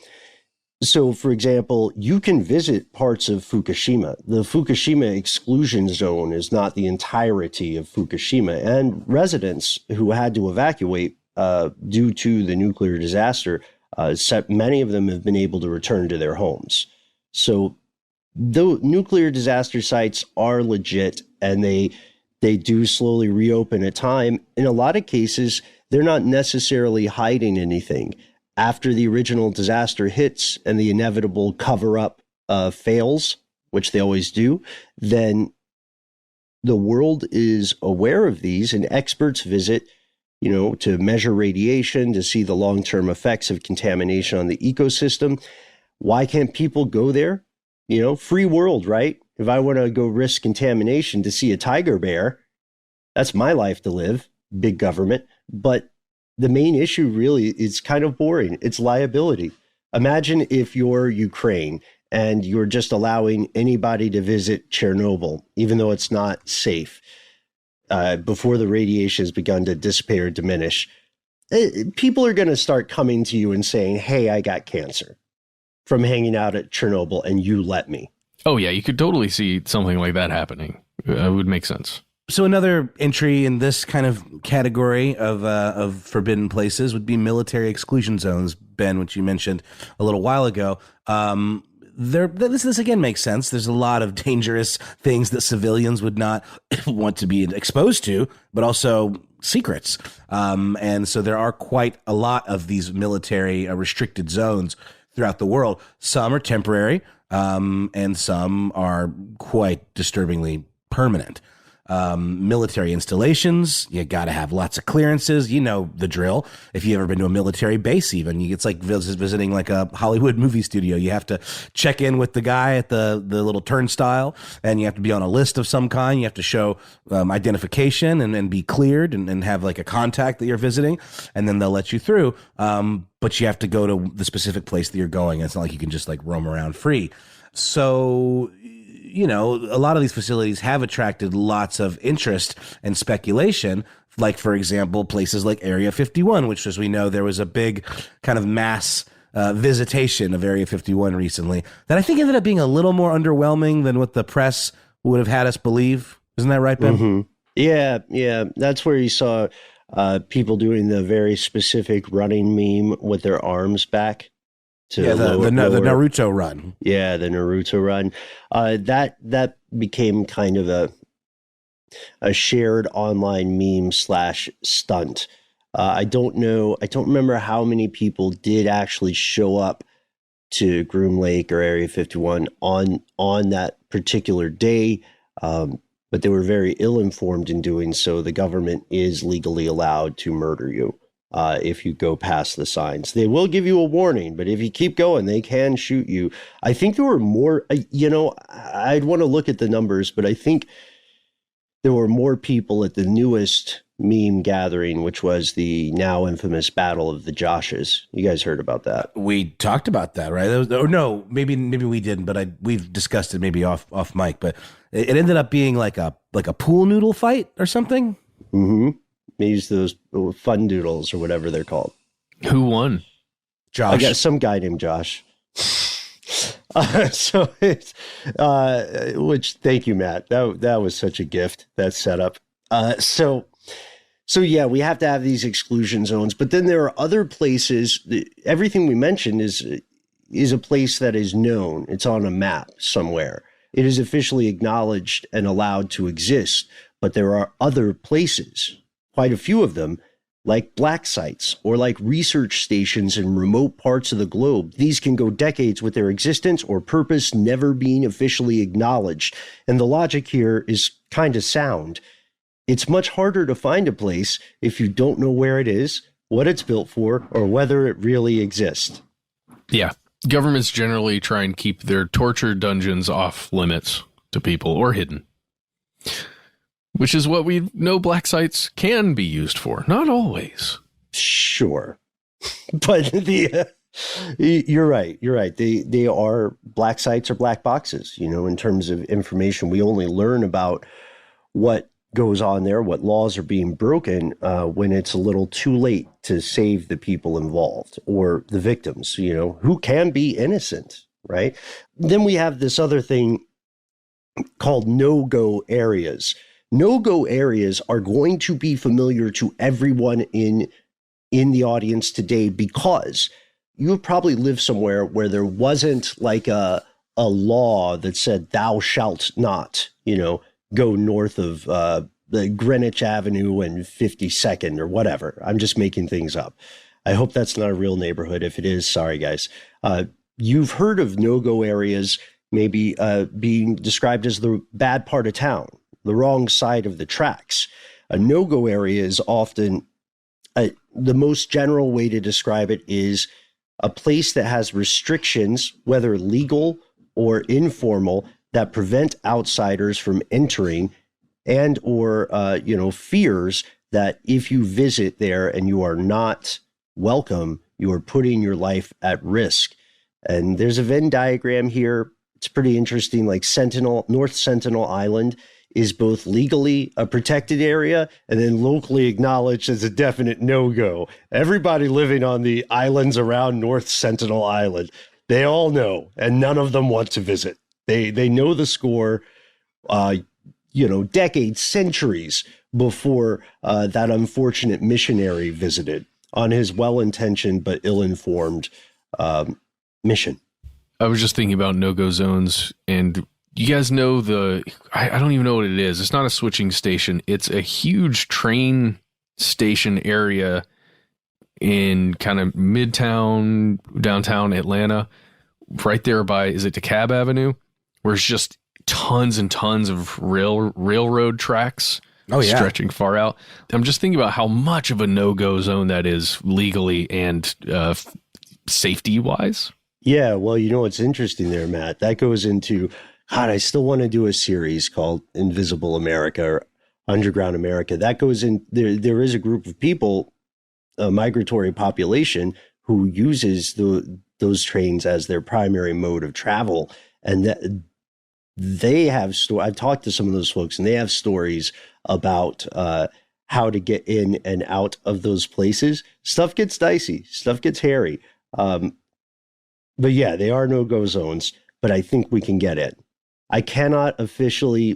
So, for example, you can visit parts of Fukushima. The Fukushima exclusion zone is not the entirety of Fukushima, and residents who had to evacuate due to the nuclear disaster, many of them have been able to return to their homes. So the nuclear disaster sites are legit, and they do slowly reopen at time. In a lot of cases, they're not necessarily hiding anything. After the original disaster hits and the inevitable cover-up fails, which they always do, then the world is aware of these, and experts visit, to measure radiation, to see the long-term effects of contamination on the ecosystem. Why can't people go there? Free world, right? If I want to go risk contamination to see a tiger bear, that's my life to live, big government. But the main issue really is kind of boring. It's liability. Imagine if you're Ukraine and you're just allowing anybody to visit Chernobyl, even though it's not safe, before the radiation has begun to dissipate or diminish. People are going to start coming to you and saying, hey, I got cancer from hanging out at Chernobyl and you let me. Oh, yeah, you could totally see something like that happening. It would make sense. So another entry in this kind of category of forbidden places would be military exclusion zones, Ben, which you mentioned a little while ago. this again makes sense. There's a lot of dangerous things that civilians would not want to be exposed to, but also secrets. And so there are quite a lot of these military restricted zones throughout the world. Some are temporary, and some are quite disturbingly permanent. Military installations, you got to have lots of clearances. You know the drill. If you've ever been to a military base, even it's like visiting like a Hollywood movie studio. You have to check in with the guy at the little turnstile, and you have to be on a list of some kind. You have to show identification and be cleared and have like a contact that you're visiting, and then they'll let you through. But you have to go to the specific place that you're going. It's not like you can just like roam around free. So, you know, a lot of these facilities have attracted lots of interest and speculation, like, for example, places like Area 51, which, as we know, there was a big kind of mass visitation of Area 51 recently that I think ended up being a little more underwhelming than what the press would have had us believe. Isn't that right, Ben? Mm-hmm. Yeah. That's where you saw people doing the very specific running meme with their arms back. The Naruto run. Yeah, the Naruto run. That became kind of a shared online meme / stunt. I don't remember how many people did actually show up to Groom Lake or Area 51 on that particular day, but they were very ill-informed in doing so. The government is legally allowed to murder you. If you go past the signs. They will give you a warning, but if you keep going, they can shoot you. I think there were more, I'd want to look at the numbers, but I think there were more people at the newest meme gathering, which was the now infamous Battle of the Joshes. You guys heard about that? We talked about that, right? No, maybe we didn't, but we've discussed it maybe off mic, but it ended up being like a pool noodle fight or something. Mm-hmm. They use those fun doodles or whatever they're called. Who won? Josh. I got some guy named Josh. Which thank you, Matt. That was such a gift, that setup. So yeah, we have to have these exclusion zones, but then there are other places. Everything we mentioned is a place that is known. It's on a map somewhere. It is officially acknowledged and allowed to exist, but there are other places, quite a few of them, like black sites or like research stations in remote parts of the globe. These can go decades with their existence or purpose never being officially acknowledged. And the logic here is kind of sound. It's much harder to find a place if you don't know where it is, what it's built for, or whether it really exists. Yeah. Governments generally try and keep their torture dungeons off limits to people or hidden. Which is what we know black sites can be used for. Not always. Sure. But you're right. They are, black sites or black boxes, in terms of information. We only learn about what goes on there, what laws are being broken when it's a little too late to save the people involved or the victims, who can be innocent, right? Then we have this other thing called no-go areas. No-go areas are going to be familiar to everyone in the audience today because you have probably lived somewhere where there wasn't like a law that said thou shalt not, go north of the Greenwich Avenue and 52nd or whatever. I'm just making things up. I hope that's not a real neighborhood. If it is, sorry, guys. You've heard of no-go areas maybe being described as the bad part of town, the wrong side of the tracks. A no-go area is often, the most general way to describe it is a place that has restrictions, whether legal or informal, that prevent outsiders from entering and or, fears that if you visit there and you are not welcome, you are putting your life at risk. And there's a Venn diagram here. It's pretty interesting. Like North Sentinel Island is both legally a protected area and then locally acknowledged as a definite no-go. Everybody living on the islands around North Sentinel Island, they all know, and none of them want to visit. They know the score, decades, centuries before that unfortunate missionary visited on his well-intentioned but ill-informed mission. I was just thinking about no-go zones, and you guys know I don't even know what it is. It's not a switching station. It's a huge train station area in kind of midtown, downtown Atlanta, right there by, is it DeKalb Avenue? Where it's just tons and tons of railroad tracks. Oh, yeah. Stretching far out. I'm just thinking about how much of a no-go zone that is legally and safety-wise. Yeah, well, you know what's interesting there, Matt? That goes into, God, I still want to do a series called Invisible America or Underground America. That goes in, there is a group of people, a migratory population, who uses those trains as their primary mode of travel. And that they have I've talked to some of those folks, and they have stories about how to get in and out of those places. Stuff gets dicey, stuff gets hairy. But yeah, they are no-go zones, but I think we can get in. We cannot officially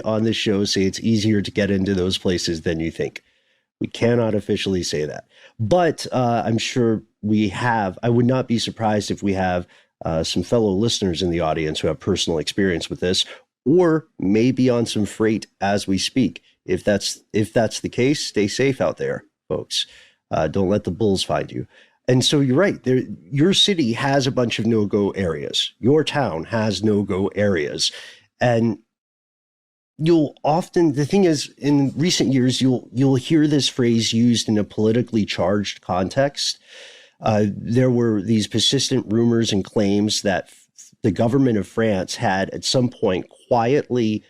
on this show say it's easier to get into those places than you think. We cannot officially say that. But I'm sure we have. I would not be surprised if we have some fellow listeners in the audience who have personal experience with this, or maybe on some freight as we speak. If that's the case, stay safe out there, folks. Don't let the bulls find you. And so you're right. Your city has a bunch of no-go areas. Your town has no-go areas. And the thing is, in recent years, you'll hear this phrase used in a politically charged context. There were these persistent rumors and claims that the government of France had at some point quietly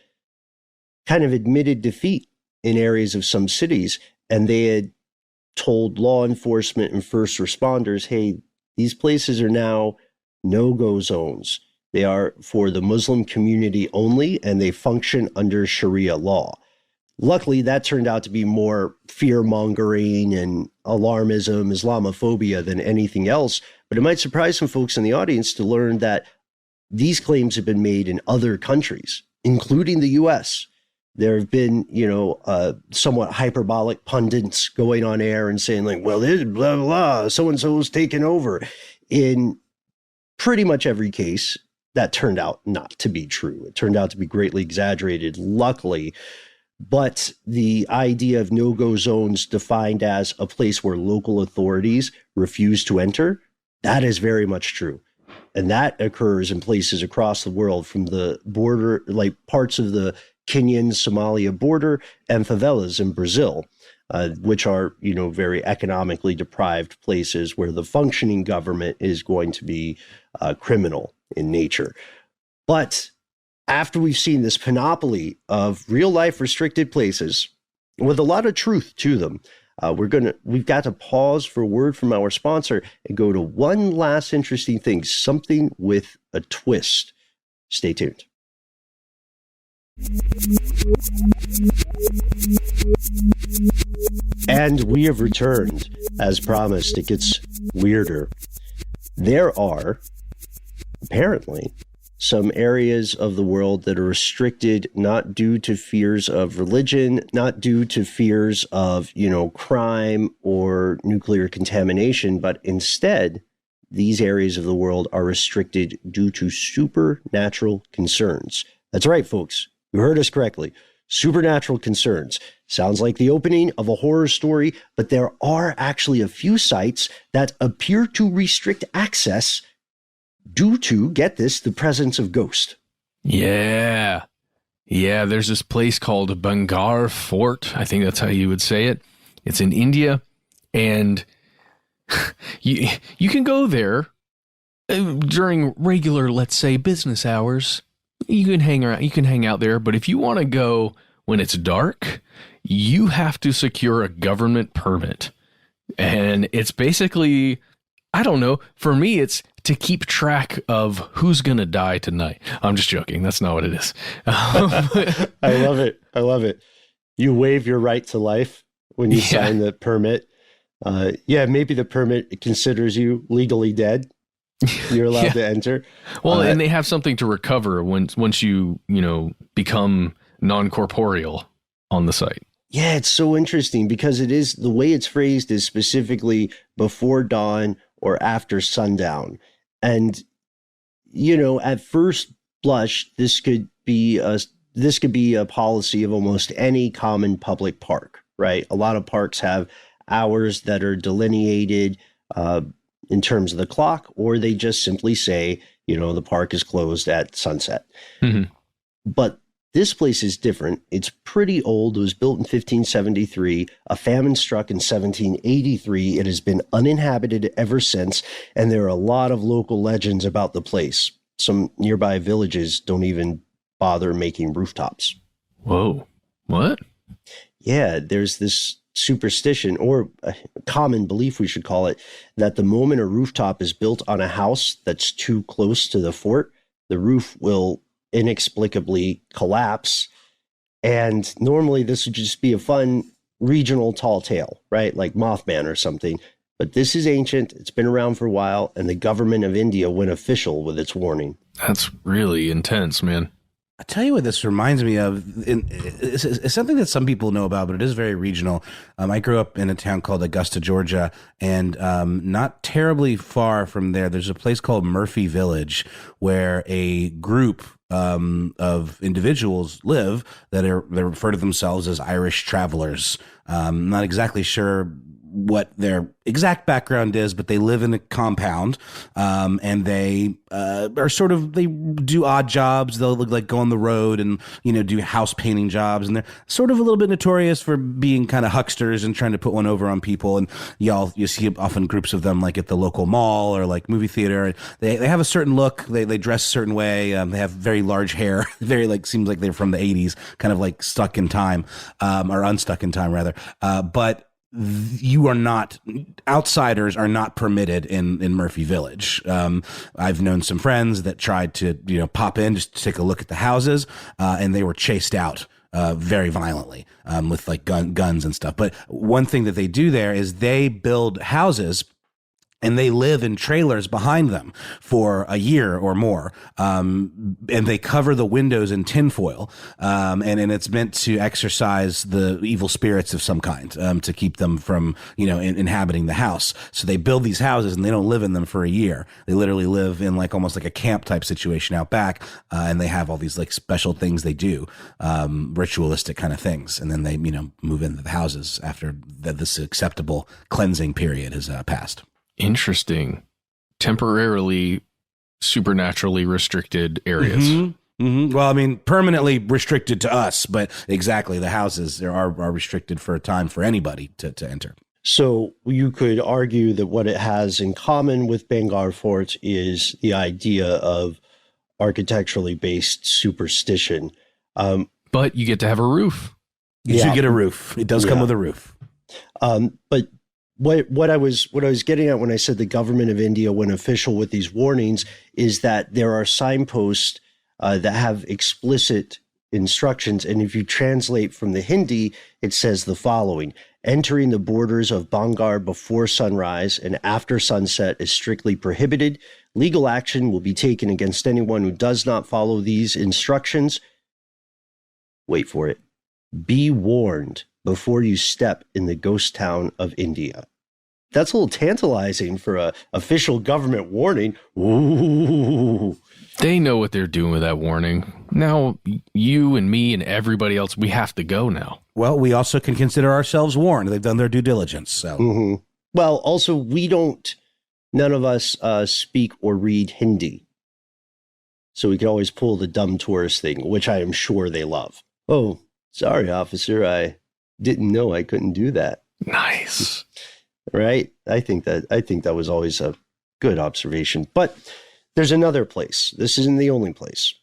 kind of admitted defeat in areas of some cities, and they had told law enforcement and first responders, hey, these places are now no-go zones. They are for the Muslim community only, and they function under Sharia law. Luckily, that turned out to be more fear-mongering and alarmism, Islamophobia than anything else. But it might surprise some folks in the audience to learn that these claims have been made in other countries, including the U.S. There have been, somewhat hyperbolic pundits going on air and saying like, well, this blah, blah, blah, so-and-so's taken over. In pretty much every case, that turned out not to be true. It turned out to be greatly exaggerated, luckily. But the idea of no-go zones defined as a place where local authorities refuse to enter, that is very much true. And that occurs in places across the world, from the border, like parts of the Kenyan-Somalia border, and favelas in Brazil, which are, very economically deprived places where the functioning government is going to be criminal in nature. But after we've seen this panoply of real-life restricted places with a lot of truth to them, we've got to pause for a word from our sponsor and go to one last interesting thing, something with a twist. Stay tuned. And we have returned. As promised, it gets weirder. There are, apparently, some areas of the world that are restricted not due to fears of religion, not due to fears of, crime or nuclear contamination, but instead, these areas of the world are restricted due to supernatural concerns. That's right, folks. You heard us correctly. Supernatural concerns. Sounds like the opening of a horror story, but there are actually a few sites that appear to restrict access due to, get this, the presence of ghosts. Yeah. Yeah, there's this place called Bangar Fort. I think that's how you would say it. It's in India, and you can go there during regular, let's say, business hours. You can hang around, you can hang out there, but if you want to go when it's dark, you have to secure a government permit. And it's basically, I don't know, for me, it's to keep track of who's going to die tonight. I'm just joking. That's not what it is. I love it. I love it. You waive your right to life when you sign the permit. Maybe the permit considers you legally dead. You're allowed to enter. Well, and they have something to recover once you become non-corporeal on the site. Yeah, it's so interesting because it is, the way it's phrased is specifically before dawn or after sundown. And at first blush, this could be a policy of almost any common public park, right? A lot of parks have hours that are delineated in terms of the clock, or they just simply say, the park is closed at sunset. Mm-hmm. But this place is different. It's pretty old. It was built in 1573. A famine struck in 1783. It has been uninhabited ever since, and there are a lot of local legends about the place. Some nearby villages don't even bother making rooftops. Whoa. What? Yeah, there's this superstition, or a common belief we should call it, that the moment a rooftop is built on a house that's too close to the fort, the roof will inexplicably collapse. And normally this would just be a fun regional tall tale, right? Like Mothman or something. But this is ancient. It's been around for a while, and the government of India went official with its warning. That's really intense, man. I tell you what this reminds me of. It's something that some people know about, but it is very regional. I grew up in a town called Augusta, Georgia, and not terribly far from there's a place called Murphy Village, where a group of individuals live they refer to themselves as Irish travelers. I'm not exactly sure what their exact background is, but they live in a compound, and they they do odd jobs. They'll go on the road and do house painting jobs, and they're sort of a little bit notorious for being kind of hucksters and trying to put one over on people. And you see often groups of them like at the local mall or like movie theater. And they have a certain look. They dress a certain way. They have very large hair, very seems like they're from the 80s, kind of like stuck in time, or unstuck in time rather. But outsiders are not permitted in Murphy Village. I've known some friends that tried to, pop in just to take a look at the houses, and they were chased out very violently with guns and stuff. But one thing that they do there is they build houses and they live in trailers behind them for a year or more. And they cover the windows in tinfoil. And it's meant to exorcise the evil spirits of some kind, to keep them from, inhabiting the house. So they build these houses and they don't live in them for a year. They literally live in almost like a camp type situation out back. And they have all these special things they do, ritualistic kind of things. And then they, move into the houses after this acceptable cleansing period has passed. Interesting. Temporarily, supernaturally restricted areas. Mm-hmm. Mm-hmm. Well, permanently restricted to us, but exactly, the houses are restricted for a time for anybody to enter. So you could argue that what it has in common with Bangalore Fort is the idea of architecturally based superstition. But you get to have a roof. You should get a roof. It does come with a roof. But what I was getting at when I said the government of India went official with these warnings is that there are signposts that have explicit instructions. And if you translate from the Hindi, it says the following: entering the borders of Bangar before sunrise and after sunset is strictly prohibited. Legal action will be taken against anyone who does not follow these instructions. Wait for it. Be warned before you step in the ghost town of India. That's a little tantalizing for a official government warning. Ooh. They know what they're doing with that warning. Now, you and me and everybody else, we have to go now. Well, we also can consider ourselves warned. They've done their due diligence. So, Well, also, none of us speak or read Hindi. So we can always pull the dumb tourist thing, which I am sure they love. Oh, sorry, officer. I didn't know I couldn't do that. Nice. Right? I think that was always a good observation. But there's another place. This isn't the only place.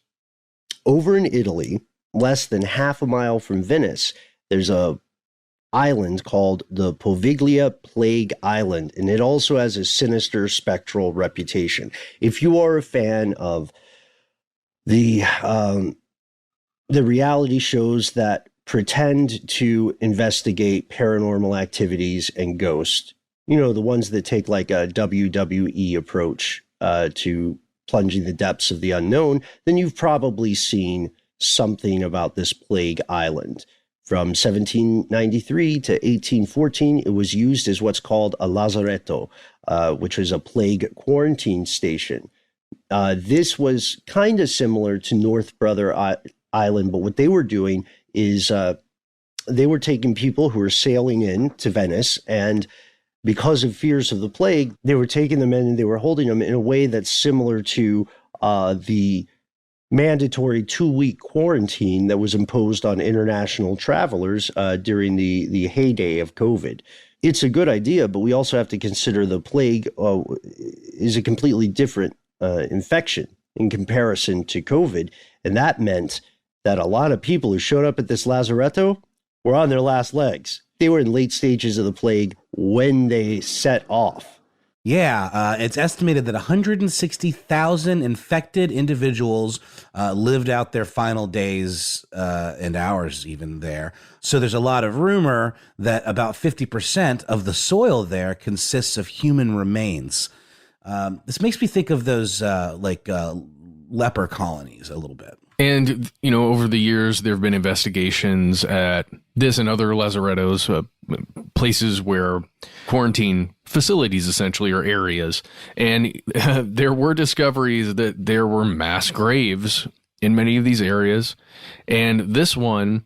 Over in Italy, less than half a mile from Venice, there's a island called the Poveglia Plague Island, and it also has a sinister spectral reputation. If you are a fan of the reality shows that pretend to investigate paranormal activities and ghosts, the ones that take like a WWE approach to plunging the depths of the unknown, then you've probably seen something about this plague island. From 1793 to 1814, it was used as what's called a lazaretto, which was a plague quarantine station. This was kind of similar to North Brother Island, but what they were doing is they were taking people who were sailing in to Venice, and because of fears of the plague, they were taking them in and they were holding them in a way that's similar to the mandatory 2-week quarantine that was imposed on international travelers during the heyday of COVID. It's a good idea, but we also have to consider the plague is a completely different infection in comparison to COVID. And that meant that a lot of people who showed up at this lazaretto were on their last legs. They were in late stages of the plague when they set off. Yeah, it's estimated that 160,000 infected individuals lived out their final days and hours even there. So there's a lot of rumor that about 50% of the soil there consists of human remains. This makes me think of those leper colonies a little bit. And, you know, over the years, there have been investigations at this and other lazarettos, places where quarantine facilities essentially are areas. And there were discoveries that there were mass graves in many of these areas. And this one,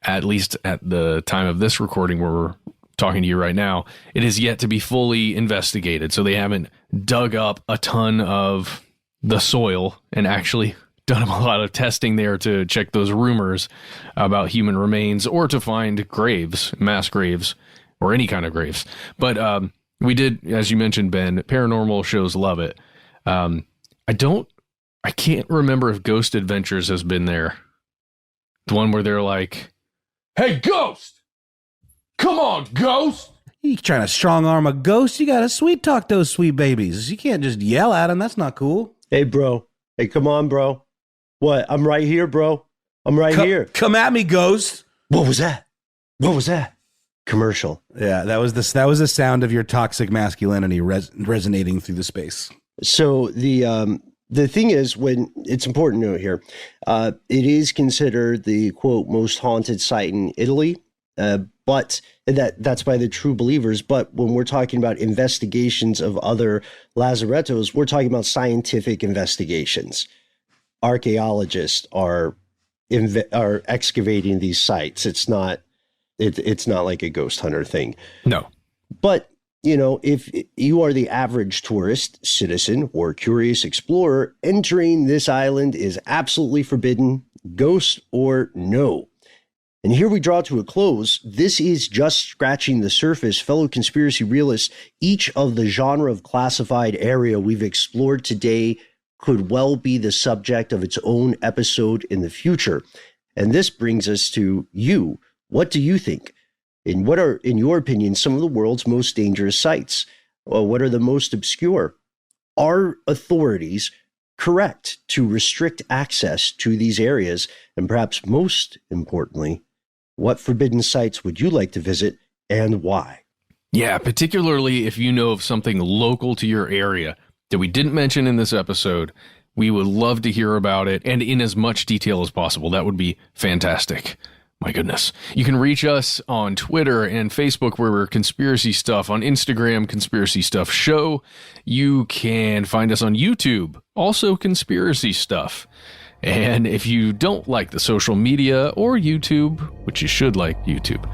at least at the time of this recording where we're talking to you right now, it is yet to be fully investigated. So they haven't dug up a ton of the soil and actually done a lot of testing there to check those rumors about human remains or to find graves, mass graves, or any kind of graves. But we did, as you mentioned, Ben, paranormal shows love it. I can't remember if Ghost Adventures has been there. The one where they're like, "Hey, Ghost! Come on, Ghost!" You trying to strong arm a ghost? You got to sweet talk those sweet babies. You can't just yell at them. That's not cool. Hey, bro. Hey, come on, bro. What? I'm right here, bro. I'm right here. Come at me, ghost. What was that? What was that? Commercial. Yeah, that was the sound of your toxic masculinity resonating through the space. So the thing is, when it's important to note here, it is considered the quote most haunted site in Italy, but that's by the true believers. But when we're talking about investigations of other lazarettos, we're talking about scientific investigations. Archaeologists are excavating these sites. It's not like a ghost hunter thing. No. But, you know, if you are the average tourist, citizen, or curious explorer, entering this island is absolutely forbidden, ghost or no. And here we draw to a close. This is just scratching the surface, fellow conspiracy realists. Each of the genre of classified area we've explored today could well be the subject of its own episode in the future. And this brings us to you. What do you think? And what are, in your opinion, some of the world's most dangerous sites? Or what are the most obscure? Are authorities correct to restrict access to these areas? And perhaps most importantly, what forbidden sites would you like to visit and why? Yeah, particularly if you know of something local to your area that we didn't mention in this episode, we would love to hear about it and in as much detail as possible. That would be fantastic. My goodness. You can reach us on Twitter and Facebook where we're Conspiracy Stuff, on Instagram, Conspiracy Stuff Show. You can find us on YouTube, also Conspiracy Stuff. And if you don't like the social media or YouTube, which you should like YouTube,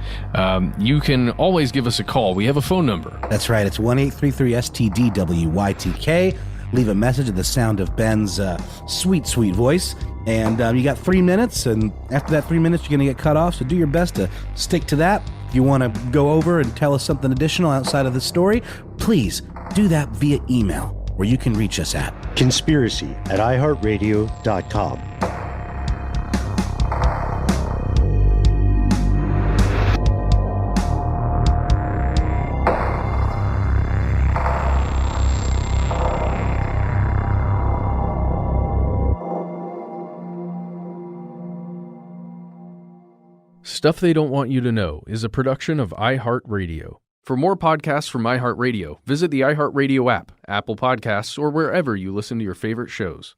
you can always give us a call. We have a phone number. That's right. It's 1-833-STDWYTK. Leave a message at the sound of Ben's sweet, sweet voice. And you got 3 minutes. And after that 3 minutes, you're going to get cut off. So do your best to stick to that. If you want to go over and tell us something additional outside of the story, please do that via email, where you can reach us at conspiracy@iHeartRadio.com. Stuff They Don't Want You to Know is a production of iHeartRadio. For more podcasts from iHeartRadio, visit the iHeartRadio app, Apple Podcasts, or wherever you listen to your favorite shows.